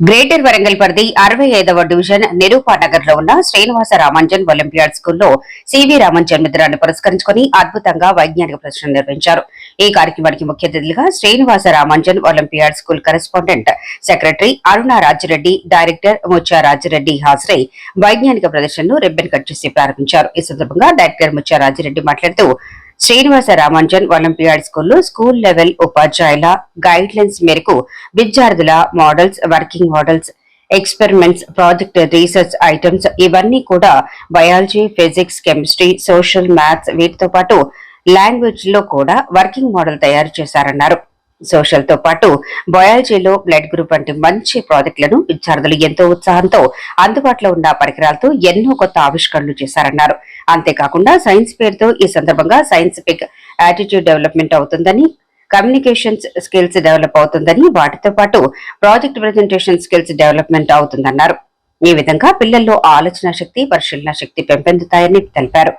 Greater Warangal పరిధి 65వ division నిరూపానగర్ లో ఉన్న శ్రీనివాస రామాంజన్ ఒలింపియాడ్ స్కూల్లో సివి రామన్ జన్మదినాన్ని పురస్కరించుకుని అద్భుతంగా వైజ్ఞానిక ప్రదర్శన నిర్వహించారు. ఈ కార్యక్రమానికి ముఖ్య అతిథులుగా Srinivasa Ramanujan olympiad school correspondent secretary Aruna Rajireddy, director Mutya Rajireddy హాజరై వైజ్ఞానిక ప్రదర్శనను రిబ్బన్ కట్ చేసి ప్రారంభించారు. ఈ సందర్భంగా డైరెక్టర్ ముత్యా రాజిరెడ్డి మాట్లాడుతూ శ్రీనివాస రామాంజన్ ఒలింపియాడ్ స్కూల్లో స్కూల్ లెవెల్ ఉపాధ్యాయుల గైడ్ లైన్స్ మేరకు విద్యార్థుల models, working models, experiments, project research items ఇవన్నీ కూడా biology, physics, chemistry, social, maths వీటితో పాటు లాంగ్వేజ్ లో కూడా వర్కింగ్ మోడల్ తయారు చేశారన్నారు. సోషల్ తో పాటు బయాలజీలో బ్లడ్ గ్రూప్ వంటి మంచి ప్రాజెక్టులను విద్యార్థులు ఎంతో ఉత్సాహంతో అందుబాటులో ఉన్న పరికరాలతో ఎన్నో కొత్త ఆవిష్కరణలు చేశారన్నారు. అంతేకాకుండా సైన్స్ పేరుతో ఈ సందర్భంగా సైంటిఫిక్ యాటిట్యూడ్ డెవలప్మెంట్ అవుతుందని, కమ్యూనికేషన్స్ స్కిల్స్ డెవలప్ అవుతుందని, వాటితో పాటు ప్రాజెక్ట్ ప్రెజెంటేషన్ స్కిల్స్ డెవలప్మెంట్ అవుతుందన్నారు. ఈ విధంగా పిల్లల్లో ఆలోచన శక్తి, పరిశీలన శక్తి పెంపొందుతాయని తెలిపారు.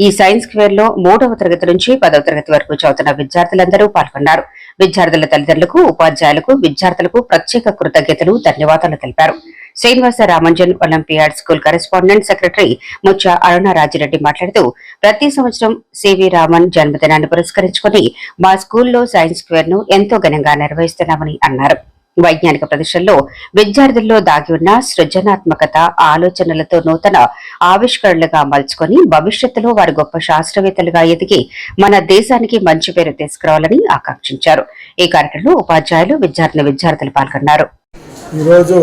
ఈ సైన్స్ స్క్వేర్ లో 3వ తరగతి నుంచి 10వ తరగతి వరకు చదువుతున్న విద్యార్థులందరూ పాల్గొన్నారు. విద్యార్థుల తల్లిదండ్రులకు, ఉపాధ్యాయులకు, విద్యార్థులకు ప్రత్యేక కృతజ్ఞతలు, ధన్యవాదాలు తెలిపారు. Srinivasa Ramanujan olympiad school correspondent secretary Mutya Aruna Rajireddy మాట్లాడుతూ ప్రతి సంవత్సరం సివి రామన్ జన్మదినాన్ని పురస్కరించుకుని మా స్కూల్లో సైన్స్ స్క్వేర్ ను ఎంతో ఘనంగా నిర్వహిస్తున్నామని అన్నారు. వైజ్ఞానిక ప్రదర్శనలో విద్యార్థుల్లో దాగి ఉన్న సృజనాత్మకత, ఆలోచనలతో నూతన ఆవిష్కరణలుగా మలుచుకొని భవిష్యత్తులో వారు గొప్ప శాస్త్రవేత్తలుగా ఎదిగి మన దేశానికి మంచి పేరు తీసుకురావాలని ఆకాంక్షించారు. ఈ కార్యక్రమంలో ఉపాధ్యాయులు, విద్యార్థులు పాల్గొన్నారు. ఈరోజు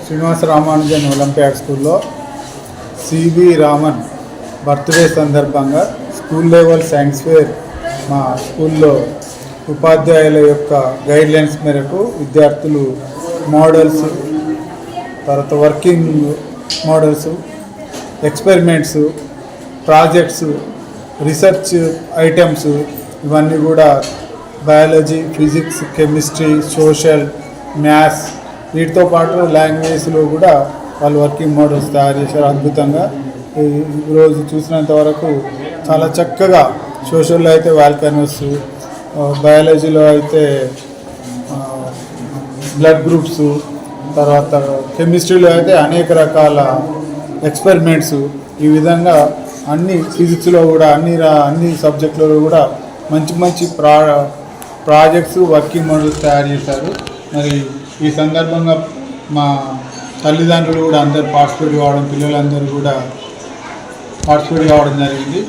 శ్రీనివాస రామానుజన్ ఒలింపియాడ్ స్కూల్లో సివి రామన్ బర్త్డే సందర్భంగా స్కూల్ లెవెల్ సైన్స్ ఫేర్ మా స్కూల్లో ఉపాధ్యాయుల యొక్క గైడ్లైన్స్ మేరకు విద్యార్థులు మోడల్స్, తర్వాత working models, experiments, projects, research items ఇవన్నీ కూడా biology, physics, chemistry, social, maths వీటితో పాటు లాంగ్వేజ్లో కూడా వాళ్ళు వర్కింగ్ మోడల్స్ తయారు చేశారు. అద్భుతంగా ఈరోజు చూసినంత వరకు చాలా చక్కగా సోషల్లో అయితే వాల్కనోస్, బయాలజీలో అయితే బ్లడ్ గ్రూప్స్, తర్వాత కెమిస్ట్రీలో అయితే అనేక రకాల ఎక్స్పెరిమెంట్స్, ఈ విధంగా అన్ని ఫిజిక్స్లో కూడా అన్ని సబ్జెక్టులలో కూడా మంచి ప్రాజెక్ట్స్, వర్కింగ్ మోడల్స్ తయారు చేశారు. మరి ఈ సందర్భంగా మా తల్లిదండ్రులు కూడా అందరు పార్టిసిపేట్ కావడం, పిల్లలందరూ కూడా పార్టిసిపేట్ కావడం జరిగింది.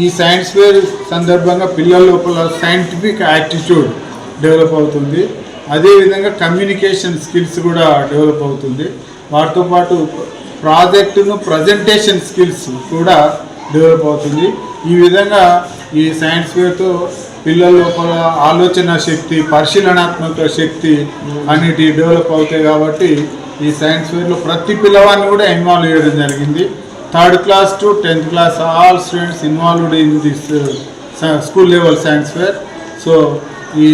ఈ సైన్స్ ఫేర్ సందర్భంగా పిల్లల లోపల సైంటిఫిక్ యాటిట్యూడ్ డెవలప్ అవుతుంది. అదేవిధంగా కమ్యూనికేషన్ స్కిల్స్ కూడా డెవలప్ అవుతుంది. వాటితో పాటు ప్రాజెక్టును ప్రజెంటేషన్ స్కిల్స్ కూడా డెవలప్ అవుతుంది. ఈ విధంగా ఈ సైన్స్ ఫేర్తో పిల్లల లోపల ఆలోచన శక్తి, పరిశీలనాత్మక శక్తి అన్నిటి డెవలప్ అవుతాయి. కాబట్టి ఈ సైన్స్ ఫేర్లో ప్రతి పిల్లవాడిని కూడా ఇన్వాల్వ్ చేయడం జరిగింది. 3rd class to 10th class, all students involved in this school level science fair. So, ఈ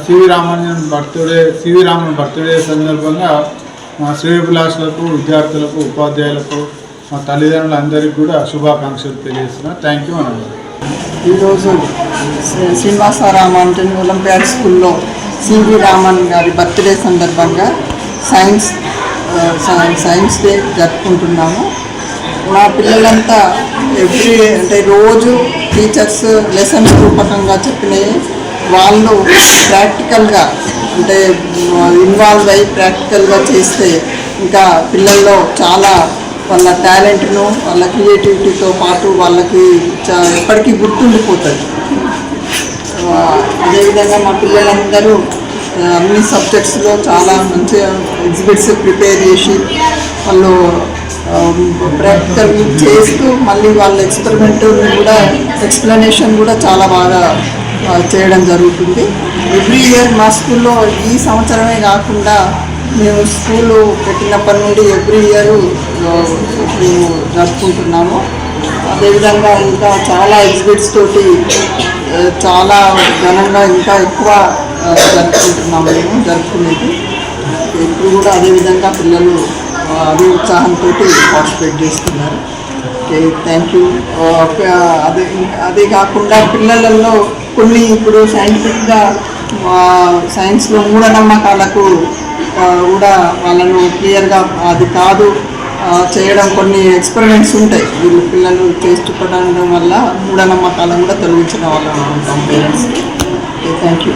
సివి రామన్ బర్త్డే సందర్భంగా మా శ్రేయోభిలాషులకు, విద్యార్థులకు, ఉపాధ్యాయులకు, మా తల్లిదండ్రులందరికీ కూడా శుభాకాంక్షలు తెలియజేస్తున్నాను. థ్యాంక్ యూ అన్నారు. ఈరోజు శ్రీనివాస రామాంజన్ ఒలింపియాడ్ స్కూల్లో సివి రామన్ గారి బర్త్డే సందర్భంగా సైన్స్ డే జరుపుకుంటున్నాము. మా పిల్లలంతా రోజు టీచర్స్ లెసన్స్ రూపకంగా చెప్పినవి వాళ్ళు ప్రాక్టికల్గా ఇన్వాల్వ్ అయ్యి ప్రాక్టికల్గా చేస్తే ఇంకా పిల్లల్లో చాలా వాళ్ళ టాలెంట్ను, వాళ్ళ క్రియేటివిటీతో పాటు వాళ్ళకి ఎప్పటికీ గుర్తుండిపోతుంది. అదేవిధంగా మా పిల్లలందరూ అన్ని సబ్జెక్ట్స్లో చాలా మంచిగా ఎగ్జిబిట్స్ ప్రిపేర్ చేసి వాళ్ళు ప్రాక్టికల్ చేస్తూ మళ్ళీ వాళ్ళ ఎక్స్ప్లెనేషన్ కూడా చాలా బాగా చేయడం జరుగుతుంది. ఎవ్రీ ఇయర్ మా స్కూల్లో ఈ సంవత్సరమే కాకుండా మేము స్కూలు పెట్టినప్పటి నుండి ఎవ్రీ ఇయర్ మేము జరుపుకుంటున్నాము. అదేవిధంగా ఇంకా చాలా ఎగ్జిబిట్స్ తోటి చాలా ఘనంగా ఇంకా ఎక్కువ జరుపుకునేది. ఇప్పుడు కూడా అదేవిధంగా పిల్లలు అదే ఉత్సాహంతో పార్టిసిపేట్ చేస్తున్నారు. Okay, thank you. అదే కాకుండా పిల్లలలో కొన్ని ఇప్పుడు సైంటిఫిక్గా సైన్స్లో మూఢనమ్మకాలకు కూడా వాళ్ళను క్లియర్గా అది కాదు చేయడం కొన్ని ఎక్స్పెరిమెంట్స్ ఉంటాయి వీళ్ళు పిల్లలు చేసి చూపడం వల్ల మూఢనమ్మకాలను కూడా తొలగించిన వాళ్ళం ఉంటాం పేరెంట్స్కి. Thank you.